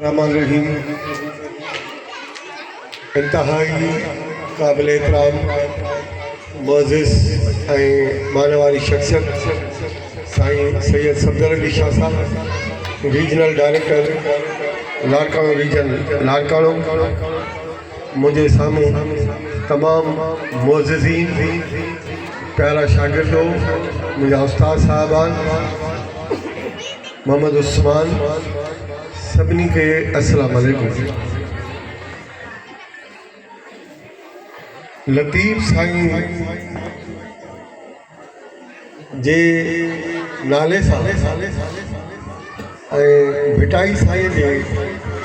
रहमान रहीम इंतहाई काबिल एहतराम मोअज़्ज़िज़ ऐं मानवारी शख्सियत साईं सैयद सफदर अली शाह साहब regional director Larkana region Larkana मुझे सामूं तमाम मोअज़्ज़िज़ीन प्यारा शागिर्दो मुझा उस्ताद साहबान मोहम्मद उस्मान सभिनी के अस्सलाम वालेकुम। लतीफ़ साईं जे नाले सां ऐं भिटाई साईं जे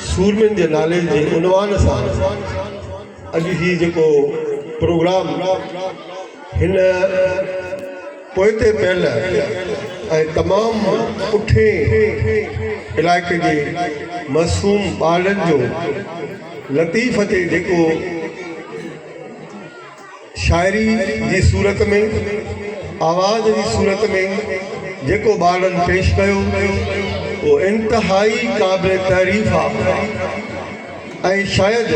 सूरमनि जे नाले जे उनवान सां अॼु ही जेको प्रोग्राम हिन पोइते पियल ऐं तमामु पुठे इलाइक़े जे मासूम ॿारनि जो लतीफ़ ते जेको शाइरी जी सूरत में आवाज़ जी सूरत में जेको ॿारनि पेश कयो उहो इंतिहाई क़ाबिल तारीफ़ आहे ऐं शायदि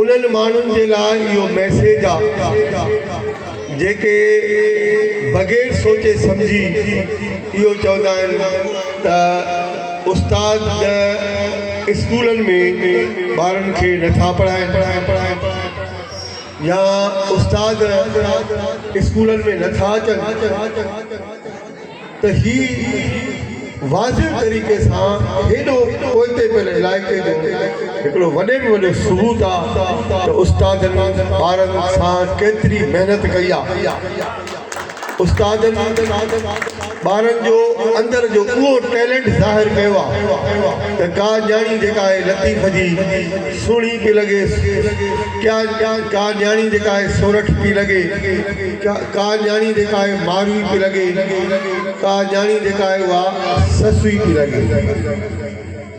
उन्हनि माण्हुनि जे लाइ इहो मैसेज आहे जेके बग़ैर सोचे सम्झी इहो चवंदा आहिनि त उस्ताद स्कूलनि में ॿारनि खे नथा पढ़ाइनि या उस्ताद स्कूलनि में नथा अचनि त ही वाज़िब तरीक़े सां हेॾो पोइते पियल इलाइक़े जो हिकिड़ो वॾे में वॾो सबूत आहे त उस्तादनि ॿारनि सां केतिरी महिनत कई आहे। उस्तादनि ॿारनि जो अंदरि जो उहो टैलेंट ज़ाहिर कयो आहे त का ॼाणी जेका आहे लतीफ़ जी सुहिणी पई लॻे, का ॼाणी जेका आहे सोरठ पई लॻे, का ॼाणी जेका आहे मारवी पई लॻे, का ॼाणी जेका आहे उहा ससुई पई लॻे।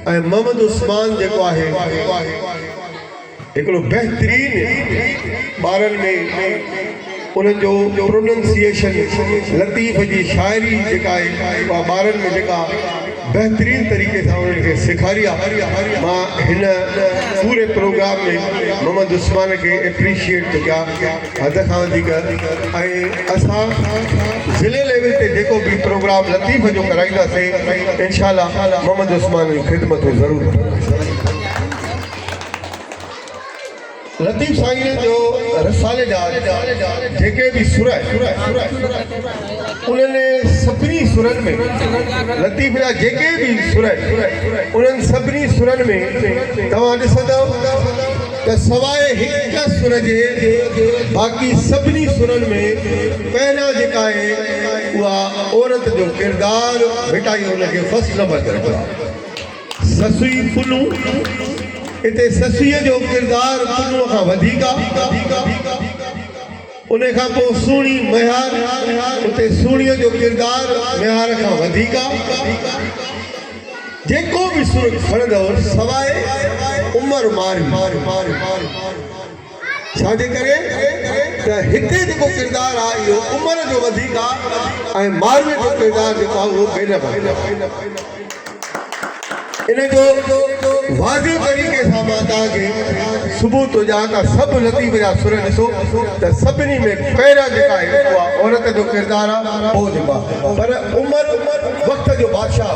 ऐं मोहम्मद उस्मान जेको आहे हिकिड़ो बहितरीन ॿारनि में उन्हनि जो प्रोनंसिएशन लतीफ़ जी शाइरी जेका आहे उहा ॿारनि में जेका बहितरीन तरीक़े सां उन्हनि खे सेखारी आहे। मां हिन पूरे प्रोग्राम में मोहम्मद उस्मान खे एप्रिशिएट थो कयां हद खां वधीक। ऐं असां ज़िले लेवल ते जेको बि प्रोग्राम लतीफ़ जो कराईंदासीं इंशाअल्लाह मोहम्मद उस्मान जी ख़िदमत ज़रूरु। लतीफ़ साईं जो रसाले जा जेके बि सुर उन्हनि सभिनी सुरनि में लतीफ़ जा जेके बि सुर उन्हनि सभिनी सुरनि में तव्हां ॾिसंदव त सवाइ हिकु सुर जे बाक़ी सभिनी सुरनि में पहिरियां जेका आहे उहा औरत जो किरदारु भिटाई हुनखे फर्स्ट नंबर ते रखियो आहे। ससुई पुनू हिते ससीअ जो किरदारु पुनूअ खां वधीक आहे। उन खां पोइ सुहिणी महियार उते सुहिणीअ जो किरदारु महियार खां वधीक आहे। जेको बि सुर खणंदव सवाइ उमिरि मार छाजे करे त हिते जेको किरदारु आहे इहो उमिरि जो वधीक आहे ऐं मारवीअ जो किरदारु जेको आहे उहो बेनब इन जो वाज़िब तरीक़े सां मां तव्हांखे सबूत थो ॾियां त सभु लतीफ़ जा सुर ॾिसो त सभिनी में पहिरियां जेका आहे उहा औरत जो किरदारु आहे पोइ जेको आहे पर उमिरि वक़्त जो बादशाह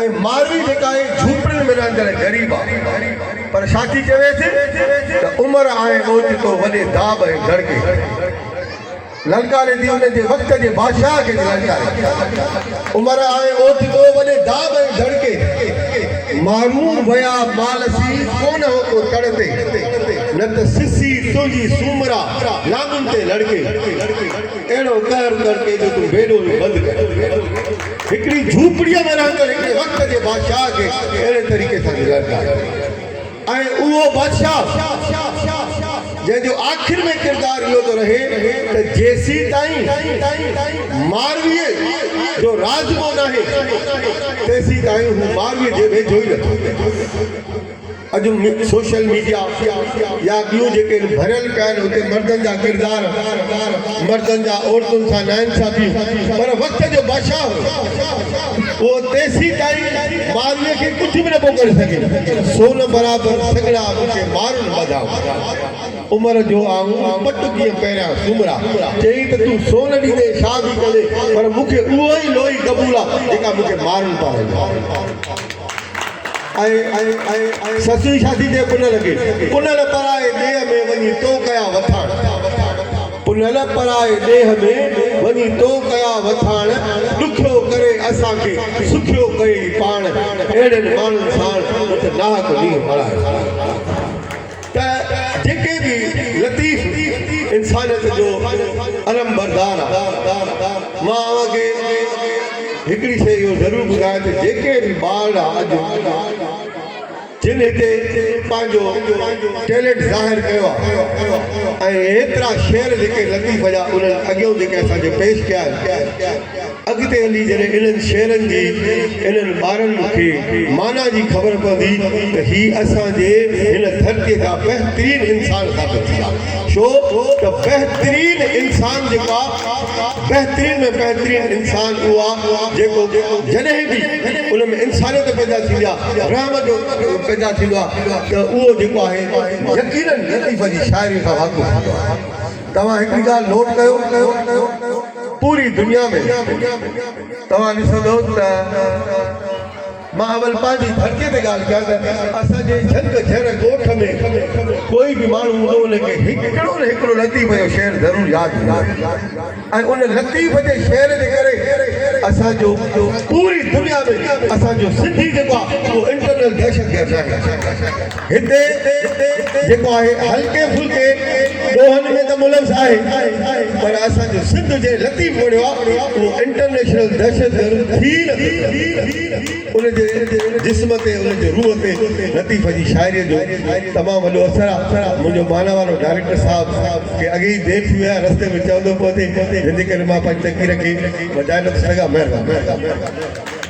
ऐं मारवी जेका आहे झूपड़ियुनि में रहंदड़ ग़रीब आहे पर छा थी चवेसि त उमिरि आहे ओचितो वॾे दाब ऐं धड़के ललकारे थी उनजे वक़्त जे बादशाह खे ललकारे। उमिरि आहे ओचितो वॾे दाब ऐं धड़के माण्हू वया मालसी कोन हो को तड़ते न त सिसी तुंहिंजी सूमरा लागुनि ते लड़के अहिड़ो कहर करके जो तूं बेड़ो बंदि कर। हिकिड़ी झूपड़ीअ में रहंदड़ हिकिड़े वक़्त जे बादशाह खे अहिड़े तरीक़े सां ललकारे ऐं उहो बादशाह जंहिंजो आख़िर में किरदारु इहो थो रहे त जेसी ताईं मारवीअ जो राजमो न आहे तेसी ताईं हू मारवीअ जे वेझो ई नथो। अॼु सोशल मीडिया या ॿियूं जेके भरियल पिया आहिनि हुते मर्दनि जा किरदार मर्दनि जा औरतुनि सां नाइंसाफ़ी पर वक़्त जो बादशाह वो तेसी ताईं मारवीअ खे कुझु बि न पियो करे सघे सोन बराबरि सगड़ा मूंखे मारुनि ॿधाओ उमिरि जो आऊं पट कीअं पहिरियां सुमरा चई त तूं सोन ॾींदे छा बि करे पर मूंखे उहो ई लोही क़बूल आहे जेका मूंखे मारुनि पाराईंदा ससुई शादी ते पुन लॻे पुनल पराए ॾेह में वञी तो कया वठाण पुनल पराए ॾेह में वञी तो कया वठाण ॾुखियो करे असांखे सुखियो कई पाण अहिड़नि माण्हुनि सां नाहक ॾींहुं हलाए त जेके बि लतीफ़ इंसानियत जो अलम बरदार आहे मां अव्हांखे हिकिड़ी शइ इहो ज़रूरु ॿुधायां त जेके बि ॿार अॼु जिन हिते पंहिंजो टैलेंट ज़ाहिर कयो आहे ऐं एतिरा शेर जेके लतीफ़ जा उन्हनि अॻियां जेके असांखे पेश कया आहिनि अॻिते हली जॾहिं इन्हनि शेरनि जी इन्हनि ॿारनि खे माना जी ख़बर पवंदी त हीअ असांजे हिन धरतीअ जा बहितरीन इंसान साबित थींदा छो त बहितरीन इंसान जेको आहे बहितरीन में बहितरीन इंसान उहो आहे जेको जॾहिं बि उन में इंसानियत पैदा थींदी आहे रहम जो पैदा थींदो आहे त उहो जेको आहे यकीनन लतीफ़ जी शाइरी खां वाक़ुफ़ थींदो आहे तव्हां हिकिड़ी ॻाल्हि नोट कयो पूरी दुनिया में तव्हां ॾिसंदो त मां अवल पंहिंजी धरतीअ ते ॻाल्हि कयां त असांजे झंग झर ॻोठ में कोई बि माण्हू हूंदो उनखे हिकिड़ो न हिकिड़ो लतीफ़ जो शेर ज़रूरु यादि ईंदो ऐं उन लतीफ़ जे शेर जे करे असांजो पूरी दुनिया में असांजो सिंधी जेको आहे उहो इंटरनल दहशतगर्द आहे हिते जेको आहे हल्के फुल्के ॾोहनि में त मुलव्स आहे पर असांजो सिंध जे लतीफ़ वणियो आहे उहो इंटरनेशनल दहशतगर्द थी नथो उनजे जिस्म ते उनजे रूह ते लतीफ़ जी शाइरीअ जो तमामु वॾो असरु आहे मुंहिंजो माना वारो डायरेक्टर साहिबु खे अॻे ई देरि थी विया रस्ते में चवंदो पियो जंहिंजे करे मां पंहिंजी तकरीर खे वधाए नथो सघां महिरबानी